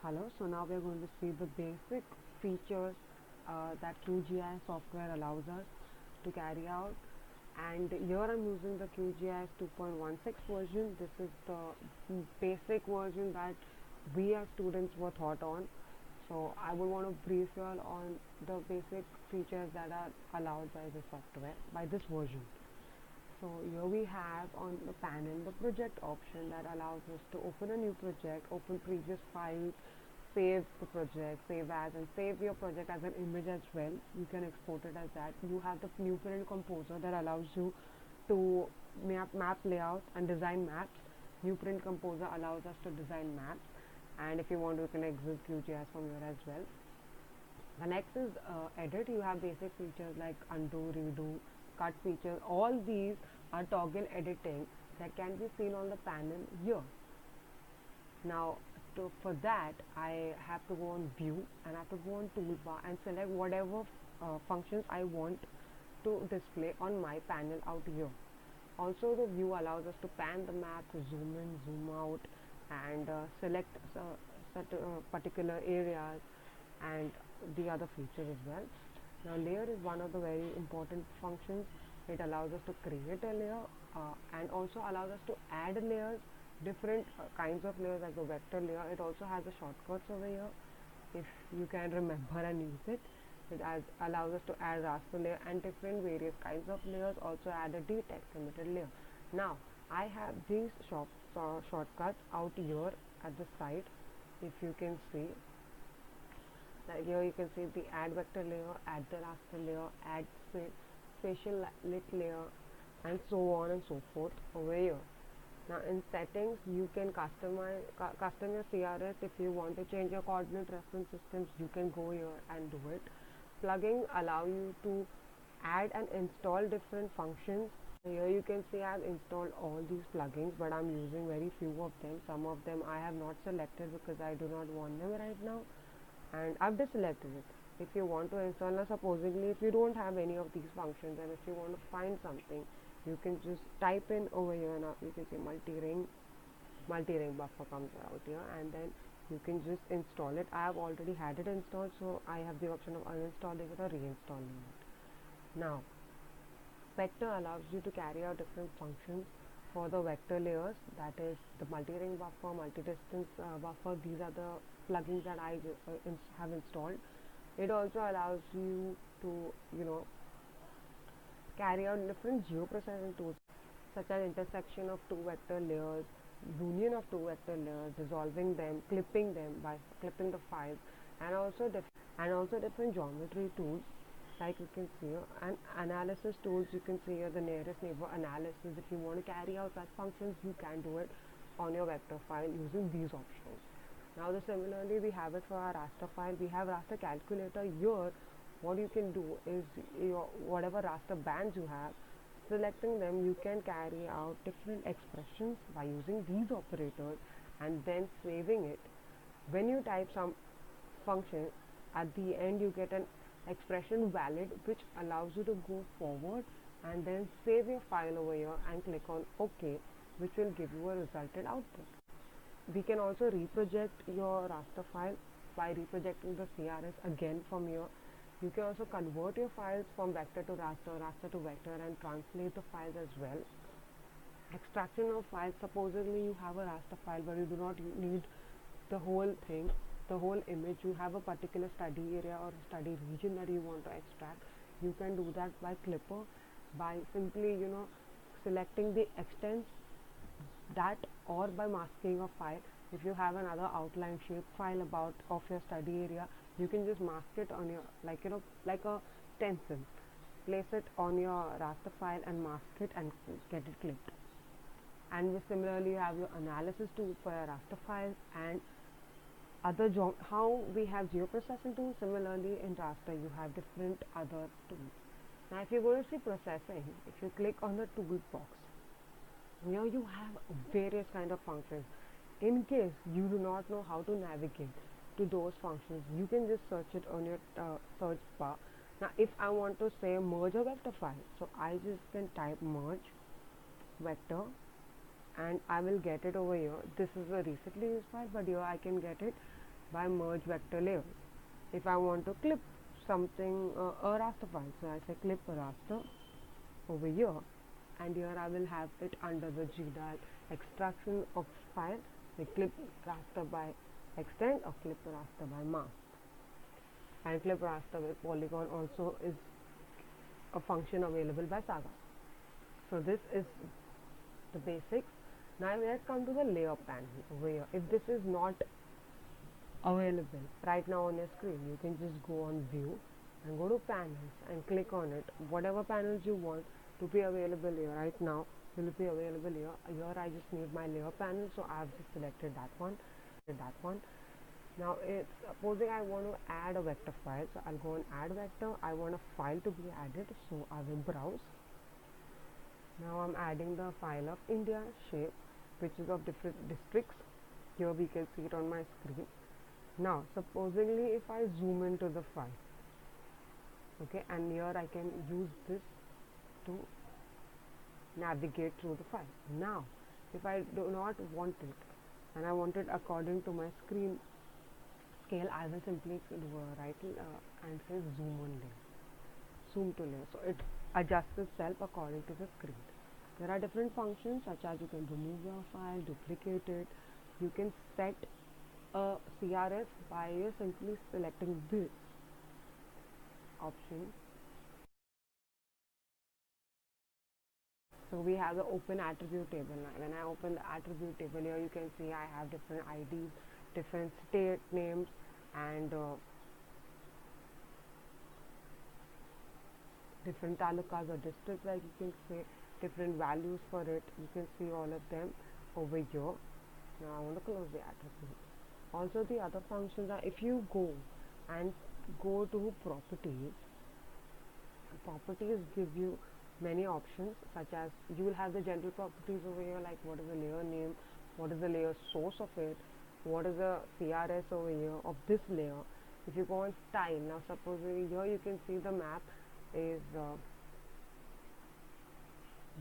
Hello, so now we are going to see the basic features that QGIS software allows us to carry out. And here I'm using the QGIS 2.16 version. This is the basic version that we as students were taught on. So I would want to brief you all on the basic features that are allowed by this software, by this version. So here we have on the panel the project option that allows us to open a new project, open previous files, save the project, save as, and save your project as an image as well. You can export it as that. You have the new print composer that allows you to map layouts and design maps. New print composer allows us to design maps, and if you want, you can exit QGIS from here as well. The next is edit. You have basic features like undo, redo, cut features. All these are toggle editing that can be seen on the panel here. Now for that I have to go on view and I have to go on toolbar and select whatever functions I want to display on my panel out here. Also the view allows us to pan the map, zoom in, zoom out, and select particular areas and the other features as well. Now layer is one of the very important functions. It allows us to create a layer and also allows us to add layers, different kinds of layers like the vector layer. It also has the shortcuts over here if you can remember and use it. It allows us to add raster layer and different various kinds of layers, also add a text emitted layer. Now I have these shortcuts out here at the side. If you can see, like here you can see the add vector layer, add the raster layer, add spatial lit layer, and so on and so forth over here. Now in settings you can custom your CRS. If you want to change your coordinate reference systems, you can go here and do it. Plugins allow you to add and install different functions. Here you can see I have installed all these plugins, but I'm using very few of them. Some of them I have not selected because I do not want them right now, and I've deselected it. If you want to install, now supposedly if you don't have any of these functions and if you want to find something, you can just type in over here. Now you can see multi-ring buffer comes out here, and then you can just install it. I have already had it installed, so I have the option of uninstalling it or reinstalling it. Now vector allows you to carry out different functions for the vector layers, that is the multi-ring buffer, multi-distance buffer. These are the plugins that I have installed. It also allows you to carry out different geoprocessing tools such as intersection of two vector layers, union of two vector layers, dissolving them, clipping them by clipping the files, and also different geometry tools like you can see here, and analysis tools. You can see here the nearest neighbor analysis. If you want to carry out such functions, you can do it on your vector file using these options. Now similarly we have it for our raster file. We have raster calculator. Here what you can do is whatever raster bands you have, selecting them, you can carry out different expressions by using these operators and then saving it. When you type some function, at the end you get an expression valid, which allows you to go forward and then save your file over here and click on OK, which will give you a resulted output. We can also reproject your raster file by reprojecting the CRS again from here. You can also convert your files from vector to raster, raster to vector, and translate the files as well. Extraction of files. Supposedly you have a raster file but you do not need the whole thing, the whole image. You have a particular study area or study region that you want to extract. You can do that by Clipper by simply selecting the extents that, or by masking a file. If you have another outline shape file of your study area, you can just mask it on your like a stencil. Place it on your raster file and mask it and get it clipped. And similarly you have your analysis tool for your raster files and other how we have geoprocessing tools. Similarly in raster you have different other tools. Now if you go to see processing, if you click on the tool box, here you have various kind of functions. In case you do not know how to navigate to those functions, you can just search it on your search bar. Now if I want to say merge a vector file, so I just can type merge vector and I will get it over here. This is a recently used file, but here I can get it. by merge vector layers. If I want to clip something, a raster file, so I say clip a raster over here, and here I will have it under the GDAL extraction of file, the clip raster by extend or clip raster by mask. And clip raster with polygon also is a function available by Saga. So this is the basics. Now let's come to the layer panel over here. If this is not available right now on your screen, you can just go on view and go to panels and click on it. Whatever panels you want to be available here right now will be available here. Here I just need my layer panel, so I have just selected that one. Now it's supposing I want to add a vector file, so I'll go on add vector. I want a file to be added, so I will browse. Now I'm adding the file of India shape, which is of different districts. Here we can see it on my screen. Now supposingly if I zoom into the file, okay, and here I can use this to navigate through the file. Now if I do not want it and I want it according to my screen scale, I will simply do a right and say zoom on layer, zoom to layer, so it adjusts itself according to the screen. There are different functions such as you can remove your file, duplicate it, you can set a CRS by simply selecting this option. So we have the open attribute table. Now when I open the attribute table, here you can see I have different IDs, different state names, and different talukas or districts, like you can say, different values for it. You can see all of them over here. Now I want to close the attribute. Also the other functions are, if you go to properties give you many options, such as you will have the general properties over here, like what is the layer name, what is the layer source of it, what is the CRS over here of this layer. If you go on style, now suppose here you can see the map is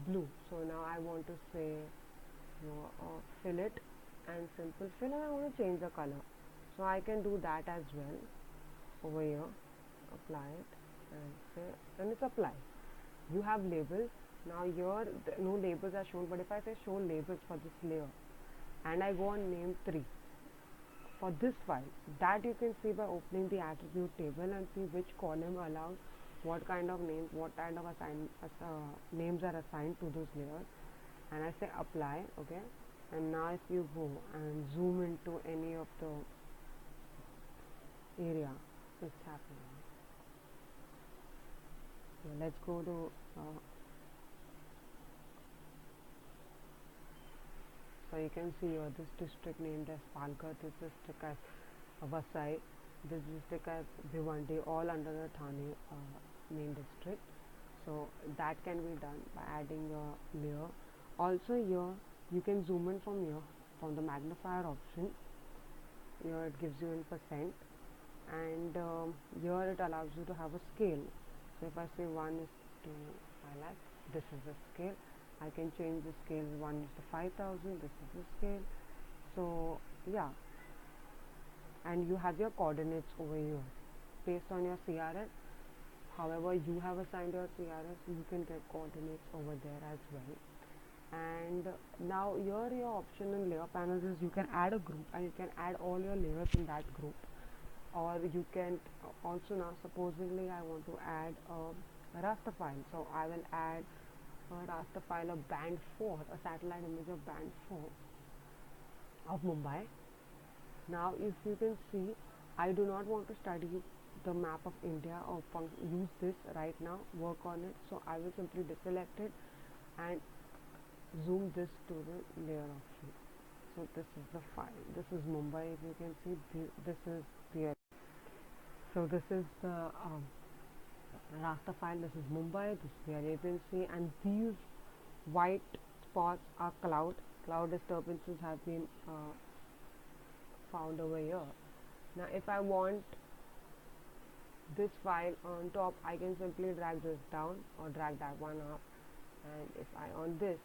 blue, so now I want to say fillet and simple fill, and I want to change the color, so I can do that as well over here. Apply it and say, and it's applied. You have labels. Now here no labels are shown, but if I say show labels for this layer and I go on name 3 for this file, that you can see by opening the attribute table and see which column allows what kind of names, what kind of names are assigned to those layers, and I say apply. Okay, and now if you go and zoom into any of the area, it's happening. So let's go to so you can see here this district named as Palghar, this district as Vasai, this district as Bhiwandi, all under the Thane main district. So that can be done by adding a layer. Also here you can zoom in from here, from the magnifier option. Here it gives you in percent, and here it allows you to have a scale. So if I say 1:5, this is the scale. I can change the scale 1:5000, this is the scale. So yeah, and you have your coordinates over here based on your CRS. However you have assigned your CRS, you can get coordinates over there as well. And now here your option in layer panels is you can add a group and you can add all your layers in that group, or you can also, now supposedly I want to add a raster file, so I will add a raster file of band 4, a satellite image of band 4 of Mumbai. Now if you can see, I do not want to study the map of India or use this right now, work on it, so I will simply deselect it and zoom this to the layer option. So this is the file, this is Mumbai. If you can see, this is the, so this is the raster file, this is Mumbai, this is the area you can see, and these white spots are cloud disturbances have been found over here. Now if I want this file on top, I can simply drag this down or drag that one up, and if I on this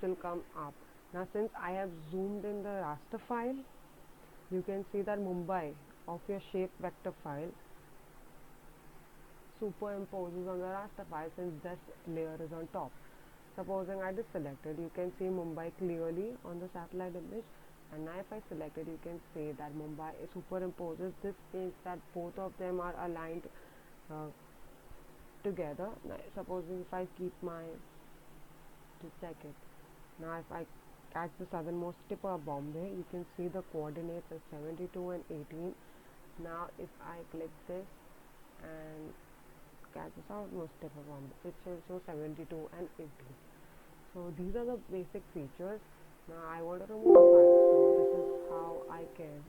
will come up. Now since I have zoomed in the raster file, you can see that Mumbai of your shape vector file superimposes on the raster file since this layer is on top. Supposing I just selected, you can see Mumbai clearly on the satellite image, and now if I select it, you can see that Mumbai superimposes. This means that both of them are aligned together. Now, supposing if I keep my, just check it. Now if I catch the southernmost tip of Bombay, you can see the coordinates are 72 and 18. Now if I click this and catch the southernmost tip of Bombay, it will show 72 and 18. So these are the basic features. Now I want to remove the file, so this is how I can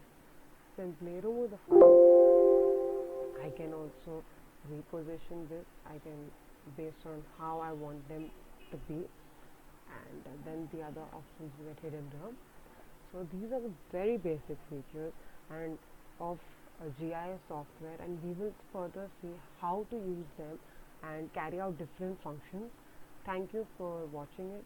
simply remove the file. I can also reposition this, I can based on how I want them to be, and then the other options get hidden there. So these are the very basic features and of GIS software, and we will further see how to use them and carry out different functions. Thank you for watching it.